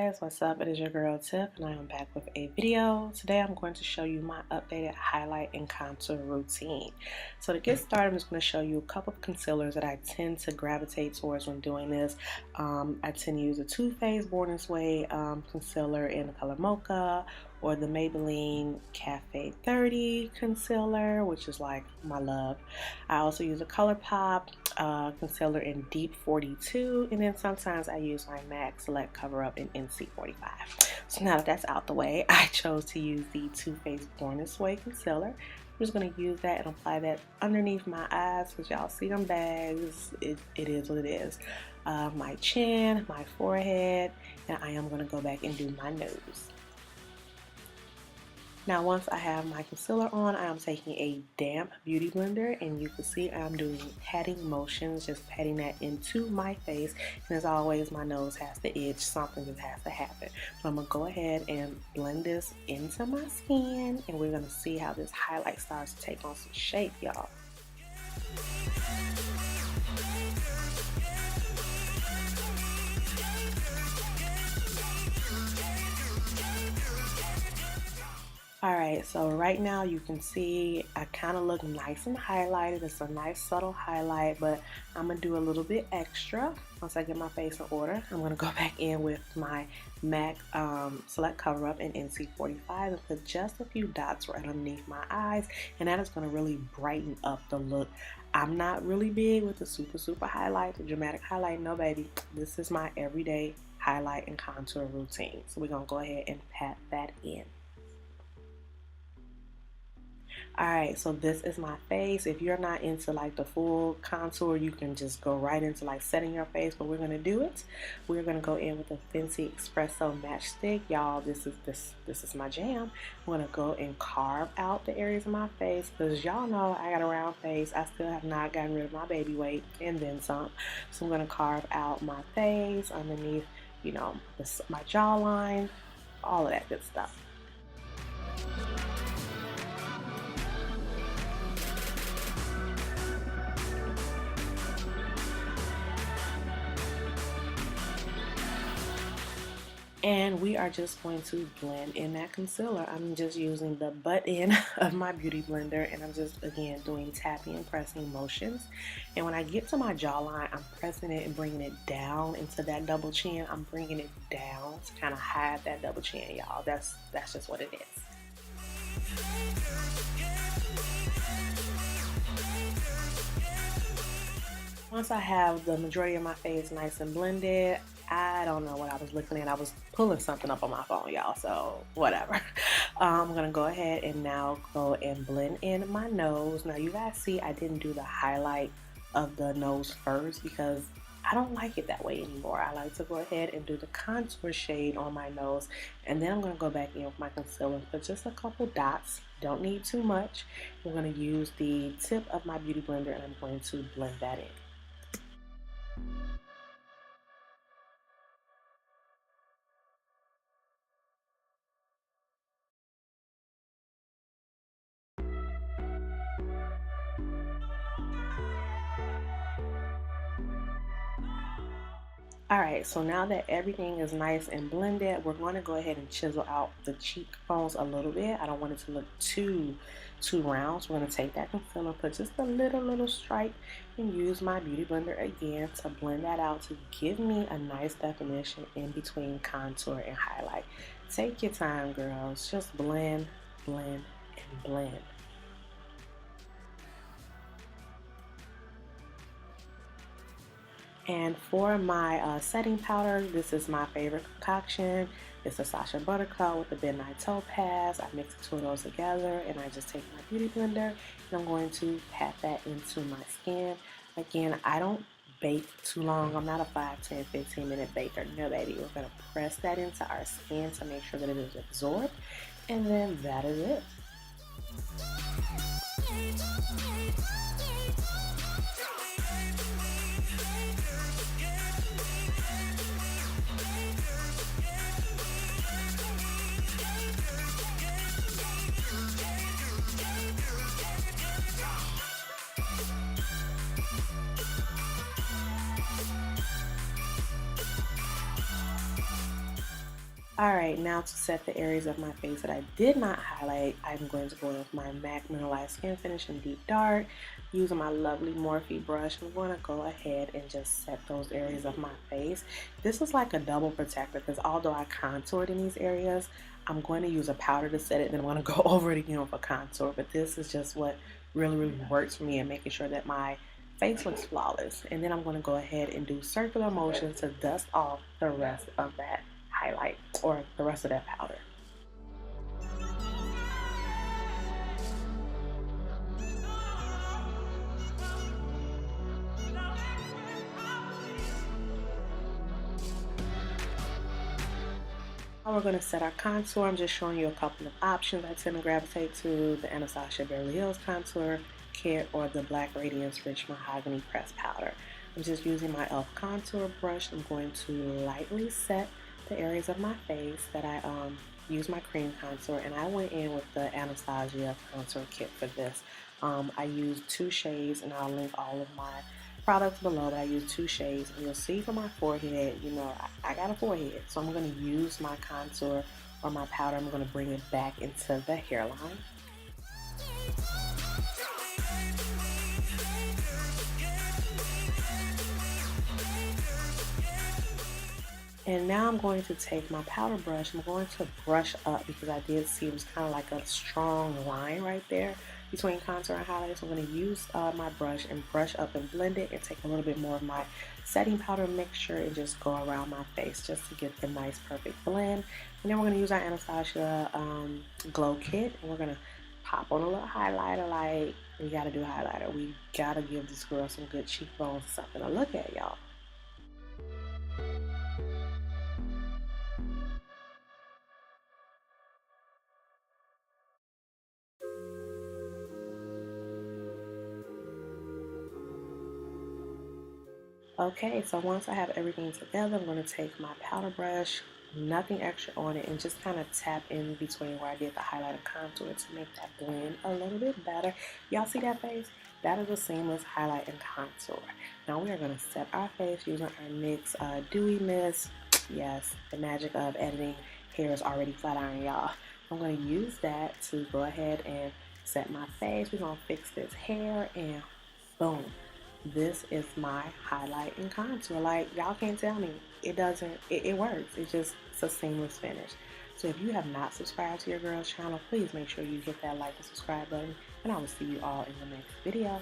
guys, what's up? It is your girl Tiff and I am back with a video. Today I'm going to show you my updated highlight and contour routine. So to get started, I'm just going to show you a couple of concealers that I tend to gravitate towards when doing this. I tend to use a TooFaced Born This Way concealer in the color Mocha, or the Maybelline Cafe 30 concealer, which is like my love. I also use a Coverup concealer in Deep 42, and then sometimes I use my MAC Select Coverup in NC 45. So now that that's out the way, I chose to use the TooFaced Born This Way concealer. I'm just going to use that and apply that underneath my eyes, because y'all see them bags. It is what it is. My chin, my forehead, and I am going to go back and do my nose. Now once I have my concealer on, I am taking a damp beauty blender, and you can see I'm doing patting motions, just patting that into my face. And as always, my nose has to itch, something just has to happen. So I'm going to go ahead and blend this into my skin, and we're going to see how this highlight starts to take on some shape, y'all. Alright, so right now you can see I kind of look nice and highlighted. It's a nice subtle highlight, but I'm going to do a little bit extra. Once I get my face in order, I'm going to go back in with my MAC Select Coverup in NC 45 and put just a few dots right underneath my eyes, and that is going to really brighten up the look. I'm not really big with the super highlight, the dramatic highlight. No, baby. This is my everyday highlight and contour routine. So we're going to go ahead and pat that in. Alright, so this is my face. If you're not into like the full contour, you can just go right into like setting your face, but we're going to do it. We're going to go in with a Fenty Espresso Matchstix. Y'all, this is my jam. I'm going to go and carve out the areas of my face, because y'all know I got a round face. I still have not gotten rid of my baby weight and then some. So I'm going to carve out my face underneath, you know, my jawline, all of that good stuff. And we are just going to blend in that concealer. I'm just using the butt end of my beauty blender, and I'm just, again, doing tapping and pressing motions. And when I get to my jawline, I'm pressing it and bringing it down into that double chin. I'm bringing it down to kind of hide that double chin, y'all. That's just what it is. Once I have the majority of my face nice and blended, I don't know what I was looking at. I was pulling something up on my phone, y'all, so whatever. I'm going to go ahead and now go and blend in my nose. Now, you guys see I didn't do the highlight of the nose first, because I don't like it that way anymore. I like to go ahead and do the contour shade on my nose, and then I'm going to go back in with my concealer and put just a couple dots. Don't need too much. I'm going to use the tip of my beauty blender, and I'm going to blend that in. Alright, so now that everything is nice and blended, we're going to go ahead and chisel out the cheekbones a little bit. I don't want it to look too round, so we're going to take that concealer, put just a little stripe, and use my beauty blender again to blend that out to give me a nice definition in between contour and highlight. Take your time, girls. Just blend, blend, and blend. And for my setting powder, this is my favorite concoction. It's a Sacha Buttercup with the Nye Topaz. I mix the two of those together, and I just take my beauty blender, and I'm going to pat that into my skin. Again, I don't bake too long. I'm not a 5, 10, 15 minute baker. No, baby. We're going to press that into our skin to make sure that it is absorbed, and then that is it. Alright, now to set the areas of my face that I did not highlight, I'm going to go in with my MAC Mineralize Skin Finish in Deep Dark. Using my lovely Morphe brush, I'm going to go ahead and just set those areas of my face. This is like a double protector because although I contoured in these areas, I'm going to use a powder to set it, then I'm going to go over it again with a contour. But this is just what really works for me and making sure that my face looks flawless. And then I'm going to go ahead and do circular motions to dust off the rest of that highlight or the rest of that powder. Now we're going to set our contour. I'm just showing you a couple of options. I tend to gravitate to the Anastasia Beverly Hills Contour Kit or the Black Radiance Rich Mahogany Pressed Powder. I'm just using my e.l.f. contour brush. I'm going to lightly set the areas of my face that I use my cream contour, and I went in with the Anastasia contour kit for this. I used 2 shades, and I'll link all of my products below, but I use 2 shades, and you'll see from my forehead, you know, I got a forehead, so I'm going to use my contour or my powder. I'm going to bring it back into the hairline. And now I'm going to take my powder brush. I'm going to brush up because I did see it was kind of like a strong line right there between contour and highlight. So I'm going to use my brush and brush up and blend it and take a little bit more of my setting powder mixture and just go around my face just to get the nice perfect blend. And then we're going to use our Anastasia Glow Kit, and we're going to pop on a little highlighter. Like, we got to do highlighter. We got to give this girl some good cheekbones, something to look at, y'all. Okay, so once I have everything together, I'm going to take my powder brush, nothing extra on it, and just kind of tap in between where I did the highlighter contour to make that blend a little bit better. Y'all see that face? That is a seamless highlight and contour. Now we are going to set our face using our NYX Dewy Mist. Yes, the magic of editing hair is already flat iron, y'all. I'm going to use that to go ahead and set my face. We're going to fix this hair, and boom. This is my highlight and contour. Like, y'all can't tell me it doesn't, it works. It's a seamless finish. So if you have not subscribed to your girl's channel, please make sure you hit that like and subscribe button, and I will see you all in the next video.